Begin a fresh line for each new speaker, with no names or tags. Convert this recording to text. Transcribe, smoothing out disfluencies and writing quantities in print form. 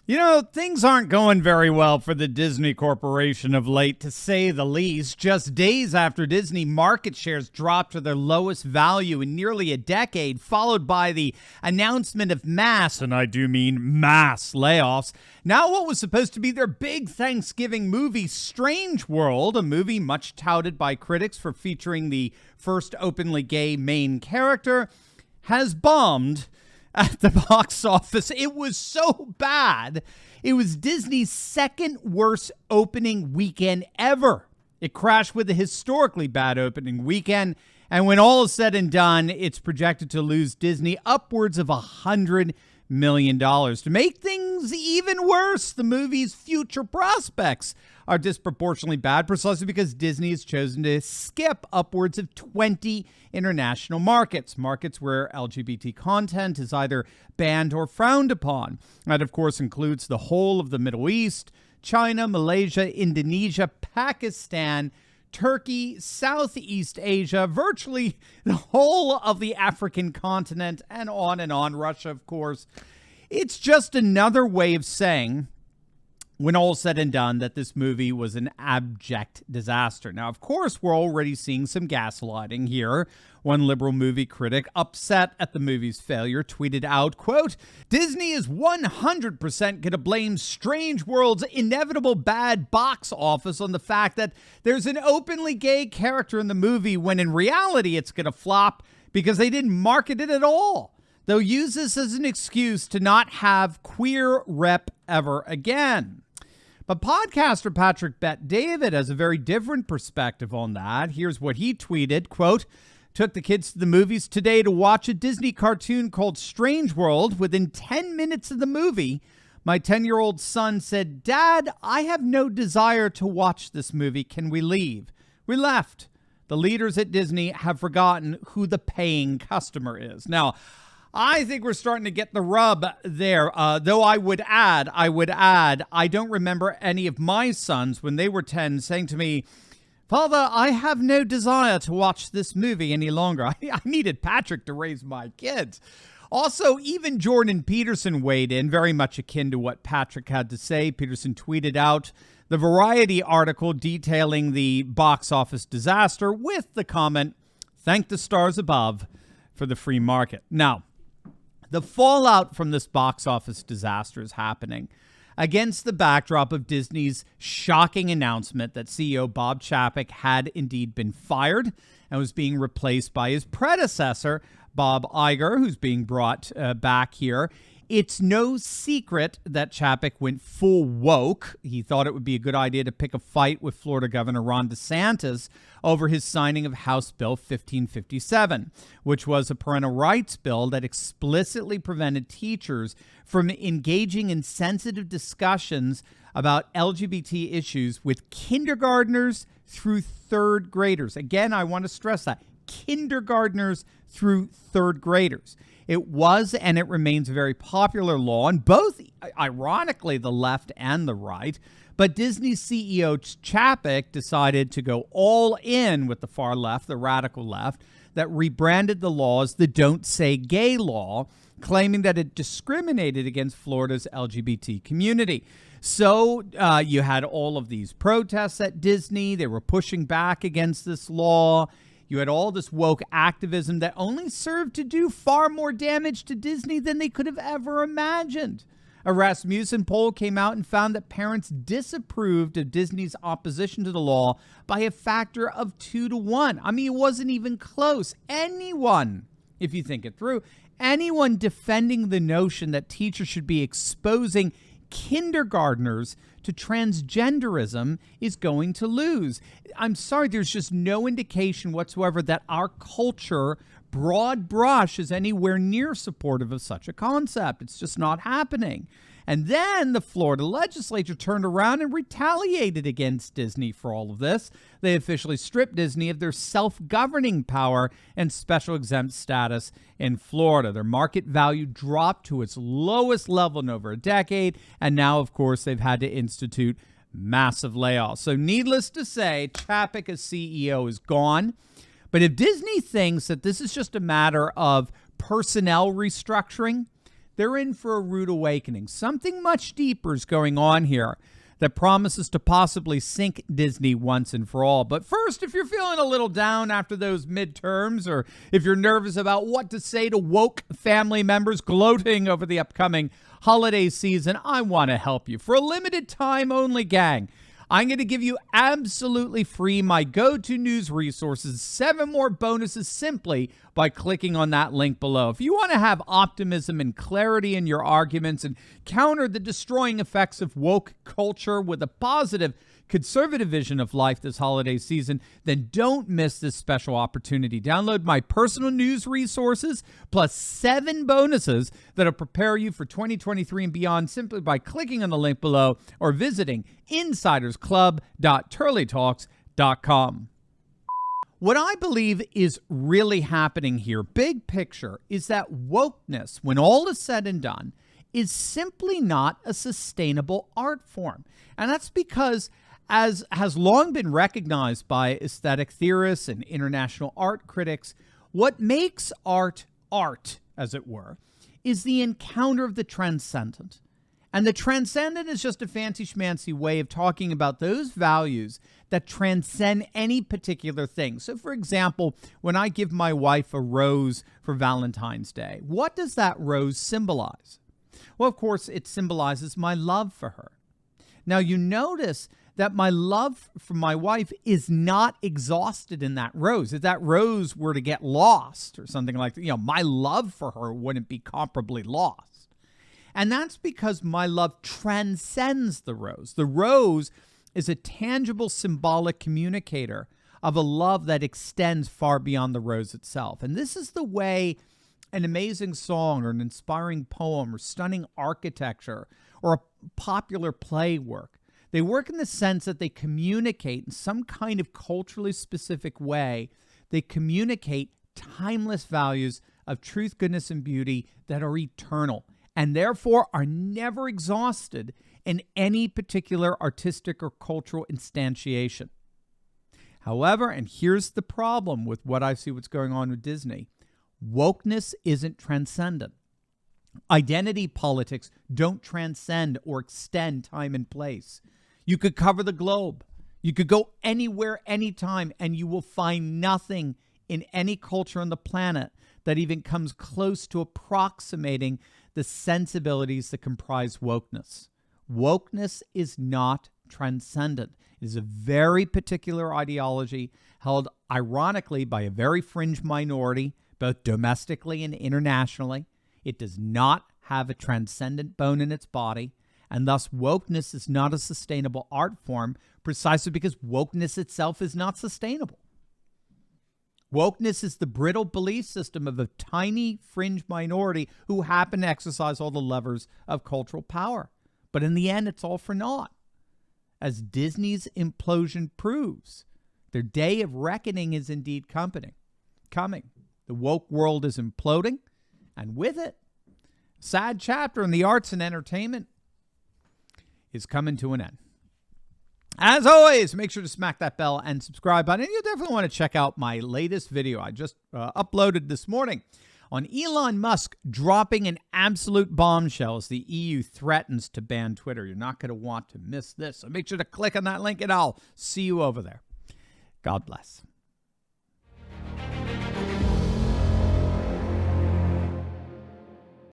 You know, things aren't going very well for the Disney Corporation of late, to say the least. Just days after Disney market shares dropped to their lowest value in nearly a decade, followed by the announcement of mass, and I do mean mass, layoffs. Now what was supposed to be their big Thanksgiving movie, Strange World, a movie much touted by critics for featuring the first openly gay main character, has bombed at the box office. It was so bad. It was Disney's second worst opening weekend ever. It crashed with a historically bad opening weekend. And when all is said and done, it's projected to lose Disney upwards of $100 million. To make things even worse, the movie's future prospects are disproportionately bad, precisely because Disney has chosen to skip upwards of 20 international markets where LGBT content is either banned or frowned upon. That, of course, includes the whole of the Middle East, China, Malaysia, Indonesia, Pakistan, Turkey, Southeast Asia, virtually the whole of the African continent, and on, Russia, of course. It's just another way of saying, when all's said and done, that this movie was an abject disaster. Now, of course, we're already seeing some gaslighting here. One liberal movie critic, upset at the movie's failure, tweeted out, quote, "Disney is 100% going to blame Strange World's inevitable bad box office on the fact that there's an openly gay character in the movie, when in reality it's going to flop because they didn't market it at all. They'll use this as an excuse to not have queer rep ever again." But podcaster Patrick Bet-David has a very different perspective on that. Here's what he tweeted, quote, "Took the kids to the movies today to watch a Disney cartoon called Strange World. Within 10 minutes of the movie, my 10-year-old son said, 'Dad, I have no desire to watch this movie. Can we leave?' We left. The leaders at Disney have forgotten who the paying customer is." Now, I think we're starting to get the rub there, though I would add, I don't remember any of my sons when they were 10 saying to me, "Father, I have no desire to watch this movie any longer." I needed Patrick to raise my kids. Also, even Jordan Peterson weighed in, very much akin to what Patrick had to say. Peterson tweeted out the Variety article detailing the box office disaster with the comment, "Thank the stars above for the free market." Now, the fallout from this box office disaster is happening against the backdrop of Disney's shocking announcement that CEO Bob Chapek had indeed been fired and was being replaced by his predecessor, Bob Iger, who's being brought back here. It's no secret that Chapek went full woke. He thought it would be a good idea to pick a fight with Florida Governor Ron DeSantis over his signing of House Bill 1557, which was a parental rights bill that explicitly prevented teachers from engaging in sensitive discussions about LGBT issues with kindergartners through third graders. Again, I want to stress that. Kindergartners through third graders. It was and it remains a very popular law on both, ironically, the left and the right. But Disney's CEO Chapek decided to go all in with the far left, the radical left, that rebranded the law as the Don't Say Gay law, claiming that it discriminated against Florida's LGBT community. So you had all of these protests at Disney. They were pushing back against this law. You had all this woke activism that only served to do far more damage to Disney than they could have ever imagined. A Rasmussen poll came out and found that parents disapproved of Disney's opposition to the law by a factor of 2-1. I mean, it wasn't even close. Anyone, if you think it through, anyone defending the notion that teachers should be exposing kindergartners to transgenderism is going to lose. I'm sorry, there's just no indication whatsoever that our culture, broad brush, is anywhere near supportive of such a concept. It's just not happening. And then the Florida legislature turned around and retaliated against Disney for all of this. They officially stripped Disney of their self-governing power and special exempt status in Florida. Their market value dropped to its lowest level in over a decade. And now, of course, they've had to institute massive layoffs. So needless to say, Chapek as CEO is gone. But if Disney thinks that this is just a matter of personnel restructuring, they're in for a rude awakening. Something much deeper is going on here that promises to possibly sink Disney once and for all. But first, if you're feeling a little down after those midterms, or if you're nervous about what to say to woke family members gloating over the upcoming holiday season, I want to help you. For a limited time only, gang, I'm going to give you absolutely free my go-to news resources, 7 more bonuses simply by clicking on that link below. If you want to have optimism and clarity in your arguments and counter the destroying effects of woke culture with a positive, conservative vision of life this holiday season, then don't miss this special opportunity. Download my personal news resources plus 7 bonuses that'll prepare you for 2023 and beyond simply by clicking on the link below or visiting insidersclub.turleytalks.com. What I believe is really happening here, big picture, is that wokeness, when all is said and done, is simply not a sustainable art form. And that's because, as has long been recognized by aesthetic theorists and international art critics, what makes art art, as it were, is the encounter of the transcendent. And the transcendent is just a fancy schmancy way of talking about those values that transcend any particular thing. So, for example, when I give my wife a rose for Valentine's Day, what does that rose symbolize? Well, of course, it symbolizes my love for her. Now, you notice that my love for my wife is not exhausted in that rose. If that rose were to get lost or something like that, my love for her wouldn't be comparably lost. And that's because my love transcends the rose. The rose is a tangible, symbolic communicator of a love that extends far beyond the rose itself. And this is the way an amazing song or an inspiring poem or stunning architecture or a popular play work. They work in the sense that they communicate in some kind of culturally specific way. They communicate timeless values of truth, goodness, and beauty that are eternal, and therefore are never exhausted in any particular artistic or cultural instantiation. However, and here's the problem with what I see what's going on with Disney, wokeness isn't transcendent. Identity politics don't transcend or extend time and place. You could cover the globe. You could go anywhere, anytime, and you will find nothing in any culture on the planet that even comes close to approximating the sensibilities that comprise wokeness. Wokeness is not transcendent. It is a very particular ideology held ironically by a very fringe minority, both domestically and internationally. It does not have a transcendent bone in its body, and thus wokeness is not a sustainable art form precisely because wokeness itself is not sustainable. Wokeness is the brittle belief system of a tiny fringe minority who happen to exercise all the levers of cultural power. But in the end, it's all for naught. As Disney's implosion proves, their day of reckoning is indeed coming. The woke world is imploding, and with it, a sad chapter in the arts and entertainment is coming to an end. As always, make sure to smack that bell and subscribe button. And you'll definitely want to check out my latest video I just uploaded this morning on Elon Musk dropping an absolute bombshell as the EU threatens to ban Twitter. You're not going to want to miss this. So make sure to click on that link and I'll see you over there. God bless.